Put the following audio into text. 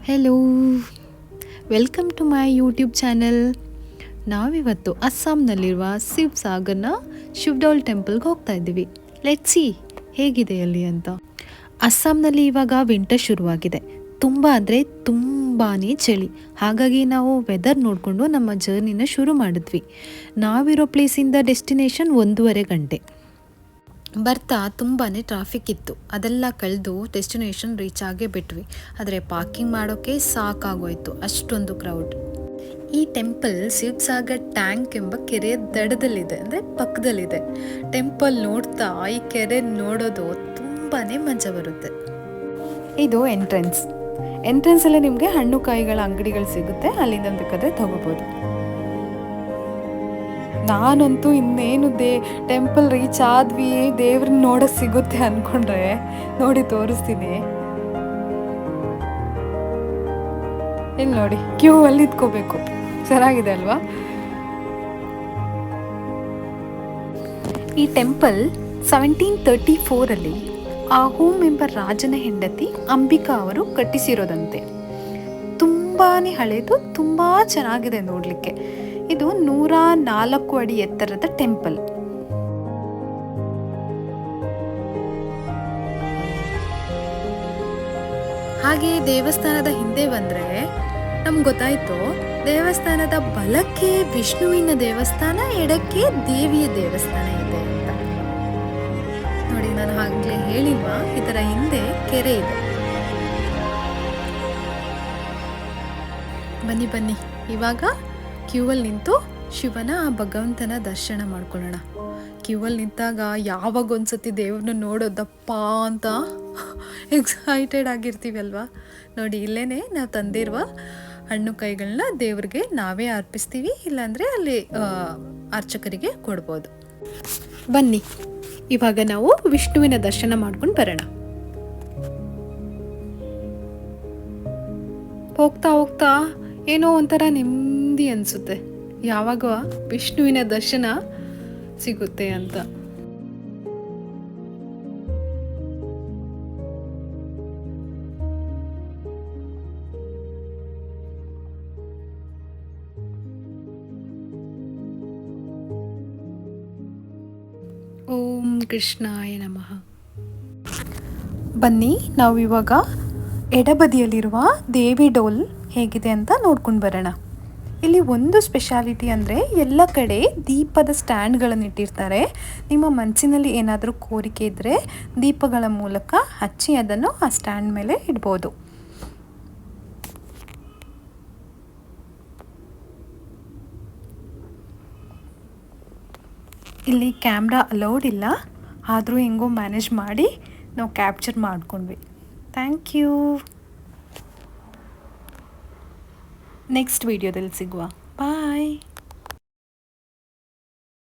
Hello, welcome to my YouTube channel. ನಾವಿವತ್ತು ಅಸ್ಸಾಂನಲ್ಲಿರುವ ಶಿವ್ ಸಾಗರ್ನ ಶಿವಡೋಲ್ ಟೆಂಪಲ್ಗೆ ಹೋಗ್ತಾ ಇದ್ದೀವಿ. ಲೆಟ್ಸ್ ಸಿ ಹೇಗಿದೆ ಅಲ್ಲಿ ಅಂತ. ಅಸ್ಸಾಂನಲ್ಲಿ ಇವಾಗ ವಿಂಟರ್ ಶುರುವಾಗಿದೆ. ತುಂಬ ಅಂದರೆ ತುಂಬಾ ಚಳಿ. ಹಾಗಾಗಿ ನಾವು ವೆದರ್ ನೋಡಿಕೊಂಡು ನಮ್ಮ ಜರ್ನಿನ ಶುರು ಮಾಡಿದ್ವಿ. ನಾವಿರೋ ಪ್ಲೇಸಿಂದ ಡೆಸ್ಟಿನೇಷನ್ 1.5 ಗಂಟೆ. ಬರ್ತಾ ತುಂಬಾ ಟ್ರಾಫಿಕ್ ಇತ್ತು. ಅದೆಲ್ಲ ಕಳೆದು ಡೆಸ್ಟಿನೇಷನ್ ರೀಚ್ ಆಗೇ ಬಿಟ್ವಿ. ಆದರೆ ಪಾರ್ಕಿಂಗ್ ಮಾಡೋಕ್ಕೆ ಸಾಕಾಗೋಯ್ತು, ಅಷ್ಟೊಂದು ಕ್ರೌಡ್. ಈ ಟೆಂಪಲ್ ಶಿವ್ ಸಾಗರ್ ಟ್ಯಾಂಕ್ ಎಂಬ ಕೆರೆಯ ದಡದಲ್ಲಿದೆ, ಅಂದರೆ ಪಕ್ಕದಲ್ಲಿದೆ. ಟೆಂಪಲ್ ನೋಡ್ತಾ ಈ ಕೆರೆ ನೋಡೋದು ತುಂಬಾ ಮಜಾ ಬರುತ್ತೆ. ಇದು ಎಂಟ್ರೆನ್ಸಲ್ಲೇ ನಿಮಗೆ ಹಣ್ಣು ಕಾಯಿಗಳ ಅಂಗಡಿಗಳು ಸಿಗುತ್ತೆ. ಅಲ್ಲಿಂದ ಬೇಕಾದರೆ ತಗೋಬೋದು. ನಾನಂತೂ ಇನ್ನೇನು ಟೆಂಪಲ್ ರೀಚ್ ಆದ್ವಿ, ದೇವ್ರನ್ನ ನೋಡೋಕೆ ಸಿಗುತ್ತೆ ಅಂದ್ಕೊಂಡ್ರೆ ನೋಡಿ ತೋರಿಸ್ತೀನಿ. ಇಲ್ಲಿ ನೋಡಿ, ಕ್ಯೂ ಅಲ್ಲಿ ಇದ್ಕೋಬೇಕು. ಚೆನ್ನಾಗಿದೆ ಅಲ್ವಾ? ಈ ಟೆಂಪಲ್ 1734 ಆಹೋಮ್ ಎಂಬ ರಾಜನ ಹೆಂಡತಿ ಅಂಬಿಕಾ ಅವರು ಕಟ್ಟಿಸಿರೋದಂತೆ. ತುಂಬಾ ಹಳೆಯದು, ತುಂಬ ಚೆನ್ನಾಗಿದೆ ನೋಡಲಿಕ್ಕೆ. ಇದು 104 ಅಡಿ ಎತ್ತರದ ಟೆಂಪಲ್. ಹಾಗೆ ದೇವಸ್ಥಾನದ ಹಿಂದೆ ಬಂದರೆ ನಮ್ಗೆ ಗೊತ್ತಾಯಿತು, ದೇವಸ್ಥಾನದ ಬಲಕ್ಕೆ ವಿಷ್ಣುವಿನ ದೇವಸ್ಥಾನ, ಎಡಕ್ಕೆ ದೇವಿಯ ದೇವಸ್ಥಾನ ಇದೆ ಅಂತ. ನೋಡಿ, ನಾನು ಹಾಗಲೇ ಹೇಳಿಲ್ವಾ, ಇದರ ಹಿಂದೆ ಕೆರೆ ಇದೆ. ಬನ್ನಿ ಇವಾಗ ಕ್ಯೂವಲ್ಲಿ ನಿಂತು ಶಿವನ ಭಗವಂತನ ದರ್ಶನ ಮಾಡ್ಕೊಳ್ಳೋಣ. ಕ್ಯೂವಲ್ಲಿ ನಿಂತಾಗ ಯಾವಾಗ ಒಂದ್ಸತಿ ದೇವ್ರನ್ನ ನೋಡೋದಪ್ಪ ಅಂತ ಎಕ್ಸೈಟೆಡ್ ಆಗಿರ್ತೀವಿ ಅಲ್ವಾ? ನೋಡಿ, ಇಲ್ಲೇ ನಾವು ತಂದಿರುವ ಹಣ್ಣು ಕೈಗಳನ್ನ ದೇವ್ರಿಗೆ ನಾವೇ ಅರ್ಪಿಸ್ತೀವಿ, ಇಲ್ಲಾಂದರೆ ಅಲ್ಲಿ ಅರ್ಚಕರಿಗೆ ಕೊಡ್ಬೋದು. ಬನ್ನಿ ಇವಾಗ ನಾವು ವಿಷ್ಣುವಿನ ದರ್ಶನ ಮಾಡ್ಕೊಂಡು ಬರೋಣ. ಹೋಗ್ತಾ ಏನೋ ಒಂಥರ ನೆಮ್ಮದಿ ಅನಿಸುತ್ತೆ, ಯಾವಾಗ ವಿಷ್ಣುವಿನ ದರ್ಶನ ಸಿಗುತ್ತೆ ಅಂತ. ಓಂ ಕೃಷ್ಣಾಯ ನಮಃ. ಬನ್ನಿ ನಾವು ಇವಾಗ ಎಡಬದಿಯಲ್ಲಿರುವ ದೇವಿ ಡೋಲ್ ಹೇಗಿದೆ ಅಂತ ನೋಡ್ಕೊಂಡು ಬರೋಣ. ಇಲ್ಲಿ ಒಂದು ಸ್ಪೆಷಾಲಿಟಿ ಅಂದರೆ ಎಲ್ಲ ಕಡೆ ದೀಪದ ಸ್ಟ್ಯಾಂಡ್ಗಳನ್ನು ಇಟ್ಟಿರ್ತಾರೆ. ನಿಮ್ಮ ಮನಸ್ಸಿನಲ್ಲಿ ಏನಾದರೂ ಕೋರಿಕೆ ಇದ್ದರೆ ದೀಪಗಳ ಮೂಲಕ ಹಚ್ಚಿ ಅದನ್ನು ಆ ಸ್ಟ್ಯಾಂಡ್ ಮೇಲೆ ಇಡ್ಬೋದು. ಇಲ್ಲಿ ಕ್ಯಾಮ್ರಾ ಅಲೌಡ್ ಇಲ್ಲ, ಆದರೂ ಹೆಂಗೋ ಮ್ಯಾನೇಜ್ ಮಾಡಿ ನಾವು ಕ್ಯಾಪ್ಚರ್ ಮಾಡ್ಕೊಂಡ್ವಿ. Thank you. ನೆಕ್ಸ್ಟ್ ವಿಡಿಯೋದಲ್ಲಿ ಸಿಗುವ. ಬಾಯ್.